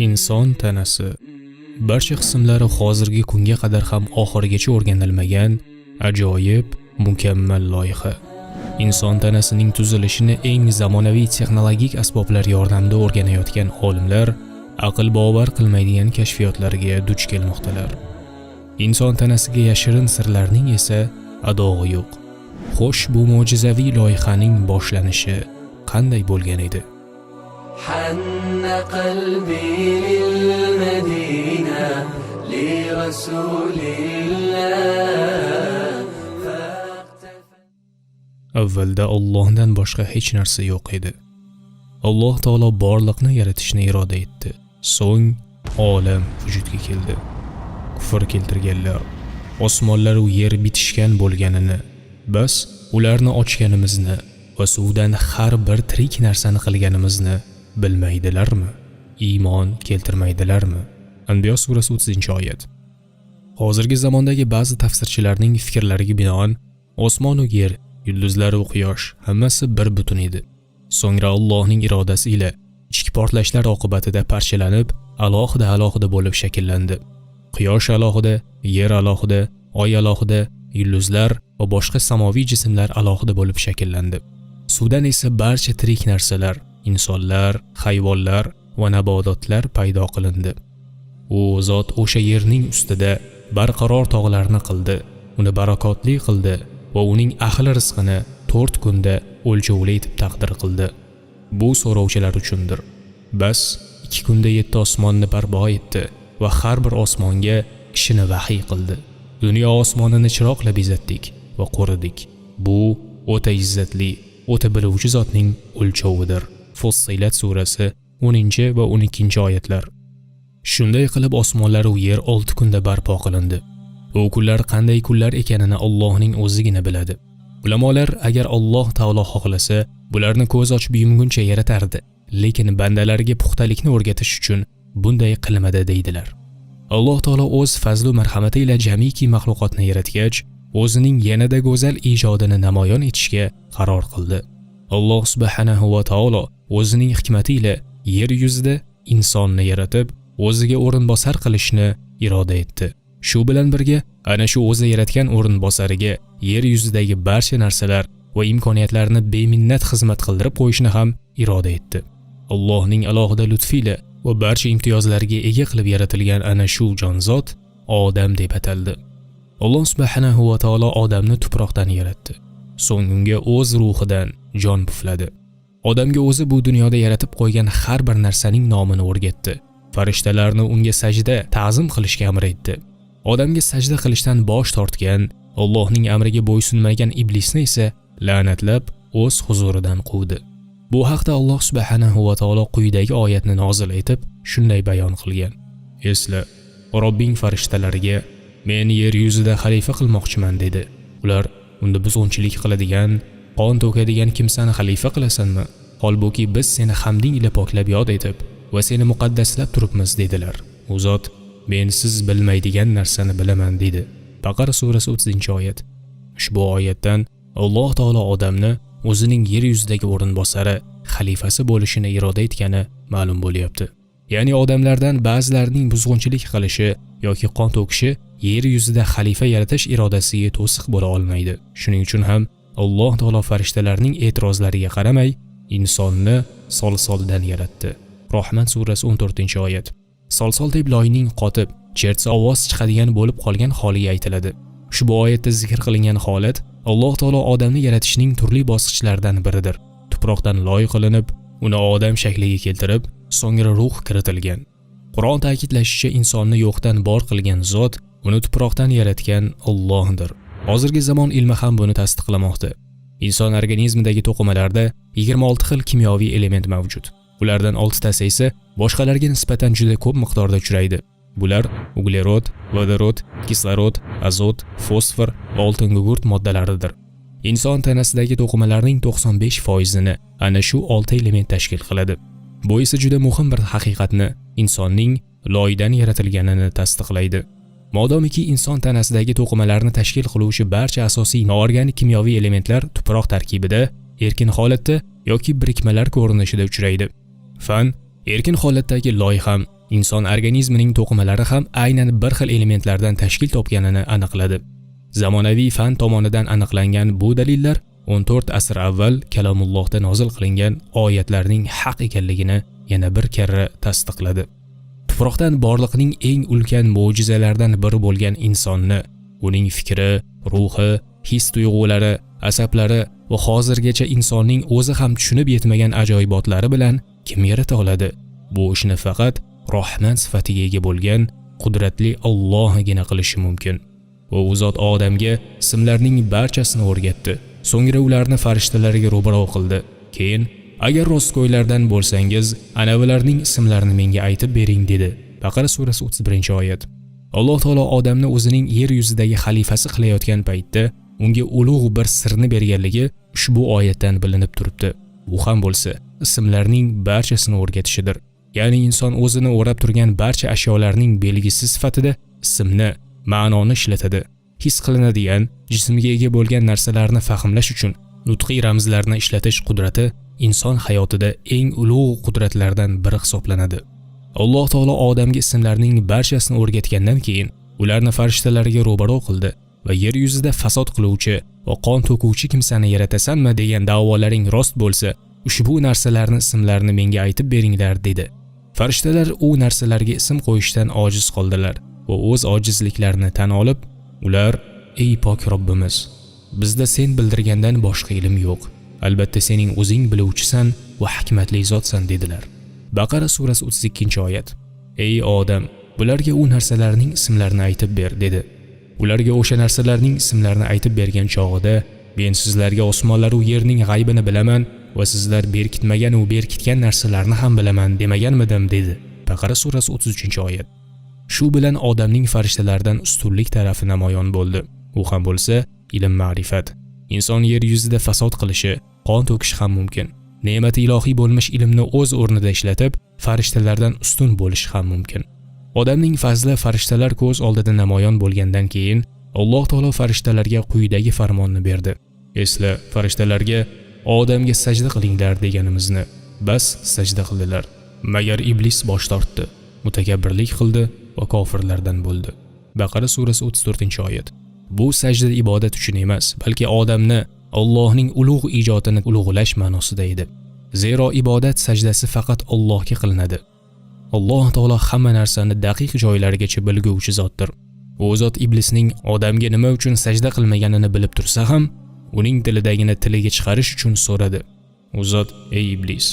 Inson tanasi barcha qismlari hozirgi kunga qadar ham oxirigacha o'rganilmagan ajoyib, mukammal loyiha. Inson tanasining tuzilishini eng zamonaviy texnologik asboblar yordamida o'rganayotgan olimlar aql bovar qilmaydigan kashfiyotlarga duch kelmoqdalar. Inson tanasiga yashirin sirlarning esa adog'i yo'q. Xo'sh, bu mo'jizaviy loyihaning boshlanishi qanday bo'lgan edi? حن قلبي للمدينة لرسول الله. Avvalda Allohdan boshqa hech narsa yo'q edi. Alloh taolo borliqni yaratishni iroda etdi. So'ng olam vujudga keldi. Kufr keltirganlar, osmonlar va yer bitishgan bo'lganini, bas ularni ochganimizni va suvdan har bir tirik narsani qilganimizni bilmaydilarmi? Iymon keltirmaydilarmi? Anbiyo surasi 30-oyat. Hozirgi zamondagi ba'zi tafsirchilarning fikrlariga binoan osmon va yer, yulduzlar va quyosh hammasi bir butun edi. So'ngra Allohning irodasi ila ichki portlashlar oqibatida parchalanib, alohida bo'lib shakllandi. Quyosh alohida, yer alohida, oy alohida, yulduzlar va boshqa samoviy jismlar alohida bo'lib shakllandi. Suvdan esa barcha tirik narsalar, insonlar, hayvonlar va nabototlar paydo qilindi. U zot o'sha yerning ustida barqaror tog'larni qildi, uni barakotli qildi va uning ahli rizqini 4 kunda o'lchovli etib taqdir qildi. Bu so'rovchilar uchundir. Bas 2 kunda 7 osmonni barpo etdi va har bir osmonga kishini vahiy qildi. Dunyo osmonini chiroqla bezatdik va qo'ridik. Bu o'ta izzatli, o'ta biluvchi zotning o'lchovidir. Fussilat surasi 10 va 12-oyatlar. Shunday qilib osmonlar va yer 6 kunda barpo qilindi. Bu kunlar qanday kunlar ekanini Allohning o'zigina biladi. Ulamolar agar Alloh taolo xohlasa, bularni ko'z ochib yumguncha yaratardi, lekin bandalarga puxtalikni o'rgatish uchun bunday qilmadi deydilar. Alloh taolo o'z fazl va marhamati ila jamiki maxluqotni yaratgach, o'zining yanada go'zal ijodini namoyon etishga qaror qildi. Alloh subhanahu va taolo o'zining hikmati ila yer yuzida insonni yaratib, o'ziga o'rinbosar qilishni iroda etdi. Shu bilan birga, ana shu o'zi yaratgan o'rinbosariga yer yuzidagi barcha narsalar va imkoniyatlarni beminnat xizmat qildirib qo'yishni ham iroda etdi. Allohning alohida lutfi ila va barcha imtiyozlarga ega qilib yaratilgan ana shu jonzot odam deb ataldi. Alloh subhanahu va taolo odamni tuproqdan yaratdi. So'ng unga o'z ruhidan jon pufladi. Odamga o'zi bu dunyoda yaratib qo'ygan har bir narsaning nomini o'rgatdi. Farishtalarni unga sajda, ta'zim qilishga amr etdi. Odamga sajda qilishdan bosh tortgan, Allohning amriga bo'ysunmagan iblisni esa la'natlab o'z huzuridan quvdi. Bu haqda Alloh subhanahu va taolo quyidagi oyatni nozil etib shunday bayon qilgan: Esla, Robbing farishtalariga men yer yuzida xalifa qilmoqchiman dedi. Ular: unda buzg'unchilik qiladigan, qon to'kadigan kimsani xalifa qilasanmi? Holbuki biz seni hamding ila poklab yod etib va seni muqaddaslab turibmiz dedilar. U zot: men siz bilmaydigan narsani bilaman dedi. Baqara surasi 30-oyat. Ushbu oyatdan Alloh taolo odamni o'zining yer yuzidagi o'rinbosari, xalifasi bo'lishini iroda etgani ma'lum bo'lyapti. Ya'ni odamlardan ba'zilarining buzg'unchilik qilishi yoki qon to'kishi yer yuzida xalifa yaratish irodasiga to'siq bo'la olmaydi. Shuning uchun ham Alloh taolo farishtalarning e'tirozlariga qaramay insonni solsoldan yaratdi. Rahman surasi 14-oyat. Solsol deb loyning qotib, chertsa ovoz chiqadigan bo'lib qolgan holiga aytiladi. Ushbu oyatda zikr qilingan holat Alloh taolo odamni yaratishning turli bosqichlaridan biridir. Tuproqdan loy qilinib, uni odam shakliga keltirib, so'ngra ruh kiritilgan. Qur'on ta'kidlashicha insonni yo'qdan bor qilgan zot uni tuproqdan yaratgan Allohdir. Hozirgi zamon ilmi ham buni tasdiqlamoqda. Inson organizmidagi to'qimalarda 26 xil kimyoviy element mavjud. Ulardan 6 tasi esa boshqalarga nisbatan juda ko'p miqdorda uchraydi. Bular uglerod, vodorod, kislorod, azot, fosfor va oltin gugurt moddalaridir. Inson tanasidagi to'qimalarning 95%ni ana shu 6 element tashkil qiladi. Bu esa juda muhim bir haqiqatni, insonning loydan yaratilganini tasdiqlaydi. Modomiki inson tanasidagi to'qimalarni tashkil qiluvchi barcha asosiy noorganik kimyoviy elementlar tuproq tarkibida, erkin holatda yoki birikmalar ko'rinishida uchraydi. Fan Erkin holatdagi loy ham, inson organizmining to'qimalari ham aynan bir xil elementlardan tashkil topganini aniqladi. Zamonaviy fan tomonidan aniqlangan bu dalillar 14 asr avval Kalomullohda nozil qilingan oyatlarning haq ekanligini yana bir karra tasdiqladi. Tuproqdan borliqning eng ulkan mo'jizalaridan biri bo'lgan insonni, uning fikri, ruhi, his-tuyg'ulari, asablari va hozirgacha insonning o'zi ham tushunib yetmagan ajoyibotlari bilan kim yarata oladi? Bu ishni faqat Rahman sifatiga ega bo'lgan qudratli Allohgina qilishi mumkin. U zot odamga ismlarning barchasini o'rgatdi. So'ngra ularni farishtalarga ro'baro qildi. Keyin, agar rostgo'ylardan bo'lsangiz, ana ularning ismlarini menga aytib bering dedi. Baqara surasi 31-oyat. Alloh taolo odamni o'zining yer yuzidagi xalifasi qilayotgan paytda unga ulug' bir sirni berganligi ushbu oyatdan bilinib turibdi. Bu ham bo'lsa, ismlarning barchasini o'rgatishidir. Ya'ni inson o'zini o'rab turgan barcha ashyolarning belgisi sifatida ismni, ma'noni ishlatadi. His qilinadigan, jismga ega bo'lgan narsalarni fahmlash uchun nutqiy ramzlarni ishlatish qudrati inson hayotida eng ulug' qudratlardan biri hisoblanadi. Alloh taolo odamga ismlarning barchasini o'rgatgandan keyin ularni farishtalarga ro'baro qildi va yer yuzida fasod qiluvchi va qon to'kuvchi kimsani yaratasanmi degan da'volaring rost bo'lsa, ushbu narsalarni ismlarini menga aytib beringlar dedi. Farishtalar u narsalarga ism qo'yishdan ojiz qoldilar va o'z ojizliklarini tan olib, ular: "Ey pok Robbimiz, bizda sen bildirgandan boshqa ilm yo'q. Albatta sening o'zing biluvchisan va hikmatli zotsan" dedilar. Baqara surasi 32-oyat. "Ey odam, bularga u narsalarning ismlarini aytib ber" dedi. Ularga o'sha narsalarning ismlarini aytib bergan chog'ida, "Men sizlarga osmonlar va yerning g'aybini bilaman va sizlar berkitmagan va berkitgan narsalarni ham bilaman demaganmidim" dedi. Baqara surasi 33-oyat. Shu bilan odamning farishtalardan ustunlik tarafi namoyon bo'ldi. U ham bo'lsa, ilm ma'rifat. Inson yer yuzida fasod qilishi, qon to'kishi ham mumkin. Ne'mati ilohiy bo'lmish ilmni o'z o'rnida ishlatib, farishtalardan ustun bo'lishi ham mumkin. Odamning fazli farishtalar ko'z oldida namoyon bo'lgandan keyin Alloh taolo farishtalarga quyidagi farmonni berdi. Esla, farishtalarga odamga sajda qilinglar deganimizni. Bas sajda qildilar. Magar iblis bosh tortdi, mutakabbirlik qildi va kofirlardan bo'ldi. Baqara surasi 34-oyat. Bu sajda ibodat uchun emas, balki odamni Allohning ulug' ijodini ulug'lash ma'nosida edi. Zero ibodat sajdasi faqat Allohga qilinadi. Alloh taolo hamma narsani daqiq joylarigacha bilguvchi zotdir. U zot iblisning odamga nima uchun sajda qilmaganini bilib tursa ham, uning dilidagini tiliga chiqarish uchun so'radi. U zot: "Ey iblis,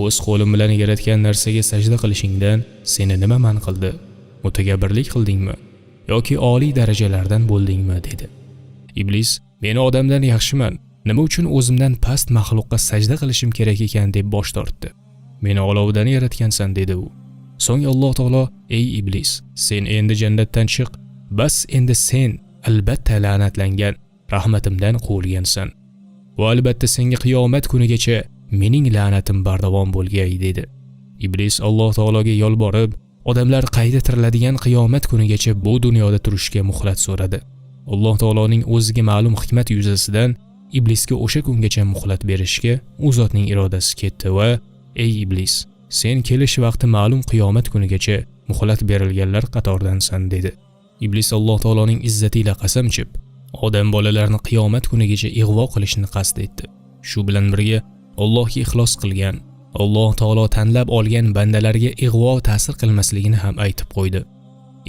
o'z qo'lim bilan yaratgan narsaga sajda qilishingdan seni nima man qildi? Mutakabbirlik qildingmi yoki oliy darajalardan bo'ldingmi?" dedi. Iblis: "Men odamdan yaxshiman. Nima uchun o'zimdan past maxluqqa sajda qilishim kerak ekan?" deb bosh tortdi. "Meni olovdan yaratgansan" dedi u. So'ng Alloh taolo: "Ey iblis, sen endi jannatdan chiq. Bas endi sen albatta la'natlangan, rahmatimdan quvilgansan. Va albatta senga qiyomat kunigacha mening la'natim bardavom bo'lgay" dedi. Iblis Alloh taologa yolborib, odamlar qayta tiriladigan qiyomat kunigacha bu dunyoda turishga muhlat so'radi. Alloh taoloning o'ziga ma'lum hikmat yuzasidan iblisga o'sha kungacha muhlat berishga u zotning irodasi ketdi va: "Ey iblis, sen kelish vaqti ma'lum qiyomat kunigacha muhlat berilganlar qatoridansan" dedi. Iblis Alloh taoloning izzati ila qasam ichib, odam bolalarini qiyomat kunigacha ig'vo qilishni qasd etdi. Shu bilan birga Allohga ixlos qilgan, Alloh taolo tanlab olgan bandalarga ig'vo ta'sir qilmasligini ham aytib qo'ydi.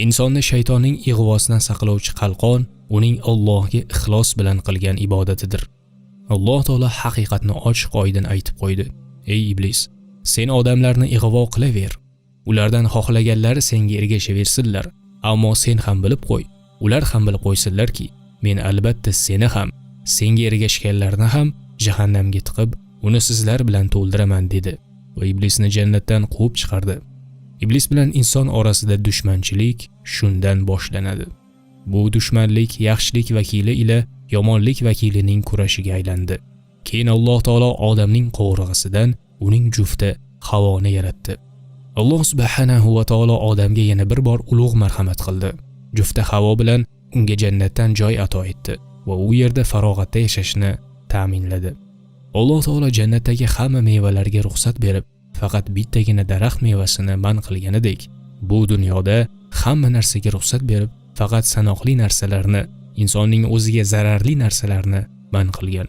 Insonni shaytonning ig'vosidan saqlovchi qalqon uning Allohga ixlos bilan qilgan ibodatidir. Alloh taolo haqiqatni ochiq-oydin aytib qo'ydi. "Ey iblis, sen odamlarni ig'vo qilaver. Ulardan xohlaganlari senga ergashaversinlar, ammo sen ham bilib qo'y, ular ham bilib qo'ysinlarki, men albatta seni ham, senga ergashganlarni ham jahannamga tiqib, uni sizlar bilan to'ldiraman" dedi va iblisni jannatdan quvib chiqardi. Iblis bilan inson orasida dushmanchilik shundan boshlanadi. Bu dushmanlik yaxshilik vakili ila yomonlik vakilining kurashiga aylandi. Keyin Alloh taolo odamning qo'rg'asidan uning jufti Havoni yaratdi. Alloh subhanahu va taolo odamga yana bir bor ulug' marhamat qildi. Jufti Havo bilan unga jannatdan joy ato etdi va u yerda farog'atda yashashni ta'minladi. Alloh taolo jannatdagi hamma mevalarga ruxsat berib, faqat bittagina daraxt mevasini man qilganidek, bu dunyoda hamma narsaga ruxsat berib, faqat sanoqli narsalarni, insonning o'ziga zararli narsalarni man qilgan.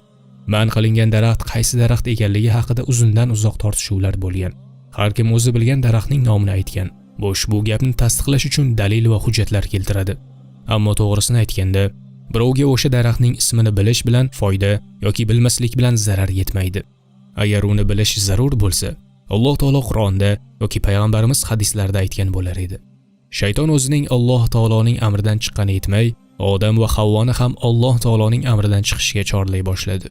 Man qilingan daraxt qaysi daraxt ekanligi haqida uzundan uzoq tortishuvlar bo'lgan. Har kim o'zi bilgan daraxtning nomini aytgan. Bu gapni tasdiqlash uchun dalil va hujjatlar keltiradi. Ammo to'g'risini aytganda, birovga o'sha daraxtning ismini bilish bilan foyda yoki bilmaslik bilan zarar yetmaydi. Agar uni bilish zarur bo'lsa, Alloh taolo Qur'onda yoki payg'ambarimiz hadislarda aytgan bo'lar edi. Shayton o'zining Alloh taoloning amridan chiqqani yetmay, Odam va Havvoni ham Alloh taoloning amridan chiqishga chorlay boshladi.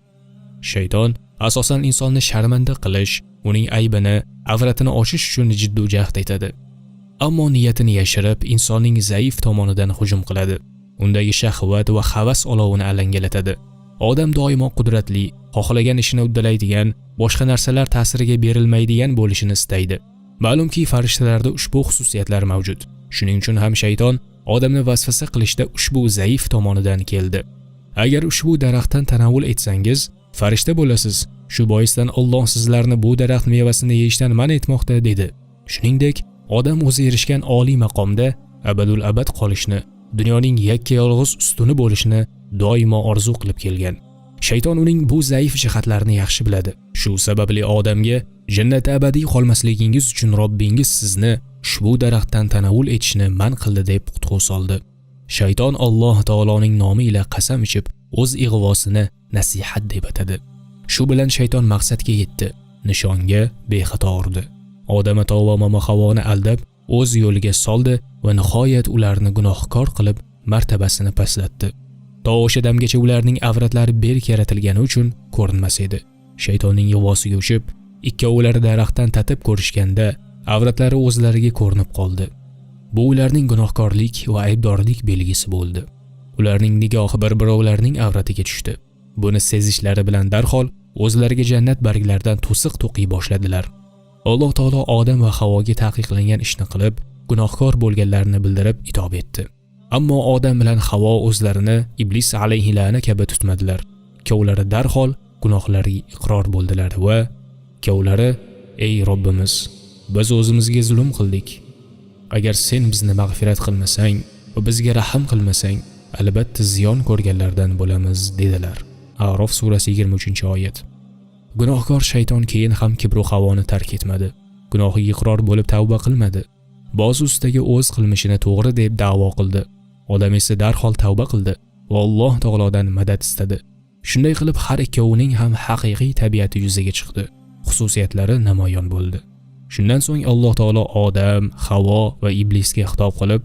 Shayton asosan insonni sharmanda qilish, uning aybini, avratini ochish uchun jiddiy jahd etadi. Ammo niyatini yashirib, insonning zaif tomonidan hujum qiladi. Undagi shahvat va havas olovini alangalatadi. Odam doimo qudratli, xohlagan ishini uddalaydigan, boshqa narsalar ta'siriga berilmaydigan bo'lishini istaydi. Ma'lumki, farishtalarda ushbu xususiyatlar mavjud. Shuning uchun ham shayton odamni vasvasa qilishda ushbu zaif tomonidan keldi. Agar ushbu daraxtdan tanovul etsangiz, farishta bo'lasiz. Shu boisdan Alloh sizlarni bu daraxt mevasini yeyishdan man etmoqda dedi. Shuningdek, odam o'zi erishgan oliy maqomda abadul abad qolishni, dunyoning yakka yolg'iz ustuni bo'lishni doimo orzu qilib kelgan. Shayton uning bu zaif jihatlarini yaxshi biladi. Shu sababli odamga jannatda abadiy qolmasligingiz uchun Robbingiz sizni ushbu daraxtdan tanovul etishni man qildi deb qutqu soldi. Shayton Alloh taoloning nomi ila qasam ichib, o'z ig'vosini nasihat deb atadi. Shu bilan shayton maqsadga yetdi, nishonga bexato urdi. Odam va momo Havvoni aldab, o'z yo'liga soldi va nihoyat ularni gunohkor qilib, martabasini pastlatdi. To o'sha damgacha ularning avratlari berk yaratilgani uchun ko'rinmas edi. Shaytonning yuvosiga uchib, ikkovlari daraxtdan tatib ko'rishganda, avratlari o'zlariga ko'rinib qoldi. Bu ularning gunohkorlik va aybdorlik belgisi bo'ldi. Ularning nigohi bir-birovlarning avratiga tushdi. Buni sezishlari bilan darhol o'zlariga jannat barglaridan to'siq to'qiy boshladilar. Alloh taolo Odam va Havvoga taqiqlangan ishni qilib, gunohkor bo'lganlarini bildirib itob etdi. Ammo Odam bilan Havvo o'zlarini Iblis alayhi la'na kabi tutmadilar. Ikkovlari darhol gunohlariga iqror bo'ldilar va ikkovlari: "Ey Robbimiz, biz o'zimizga zulm qildik. Agar sen bizni mag'firat qilmasang va bizga rahim qilmasang, albatta ziyon ko'rganlardan bo'lamiz" dedilar. A'rof surasi 23-oyat. Gunohkor shayton keyin ham kibr va havoni tark etmadi. Gunohiga iqror bo'lib tavba qilmadi. Boz ustiga o'z qilmishini to'g'ri deb da'vo qildi. Odam esa darhol tavba qildi va Alloh taolodan madad istadi. Shunday qilib har ikkovining ham haqiqiy tabiati yuzaga chiqdi. Xususiyatlari namoyon bo'ldi. Shundan so'ng Alloh taolo Odam, Havvo va Iblisga xitob qilib,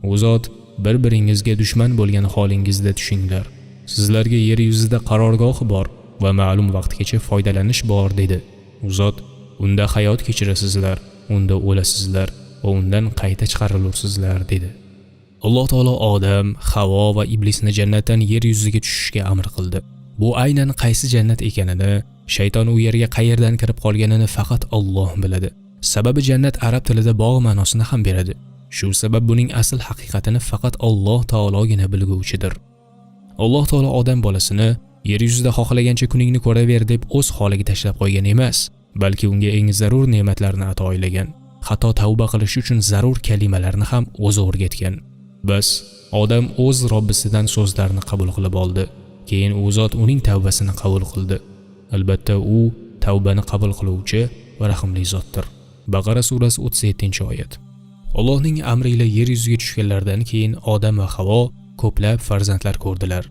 "U zot bir-biringizga dushman bo'lgan holingizda tushinglar. Sizlarga yer yuzida qarorgohi bor va ma'lum vaqtgacha foydalanish bor" dedi. U zot: "Unda hayot kechirasizlar, unda o'lasizlar va undan qayta chiqarilursizlar" dedi. Alloh taolo Odam, Havvo va Iblisni jannatdan yer yuziga tushishga amr qildi. Bu aynan qaysi jannat ekanini, shayton u yerga qayerdan kirib qolganini faqat Alloh biladi. Sababi jannat arab tilida bog' ma'nosini ham beradi. Shu sabab buning asl haqiqatini faqat Alloh taologina bilguvchidir. Alloh taolo odam bolasini yer yuzida xohlagancha kuningni ko'raver deb o'z holiga tashlab qo'ygan emas, balki unga eng zarur ne'matlarni ato etgan. Hatto tavba qilish uchun zarur kalimalarni ham o'zi o'rgatgan. Bas, odam o'z Robbisidan so'zlarni qabul qilib oldi. Keyin u zot uning tavbasini qabul qildi. Albatta u tavbani qabul qiluvchi va rahimli zotdir. Baqara surasi 37-oyat. Allohning amri ila yer yuziga tushganlardan keyin Odam va Havvo ko'plab farzandlar ko'rdilar.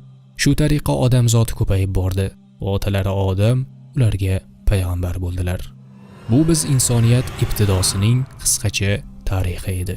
Shu tariqa odam zoti ko'payib bordi va otalari Odam ularga payg'ambar bo'ldilar. Bu biz insoniyat ibtidosining qisqacha tarixi edi.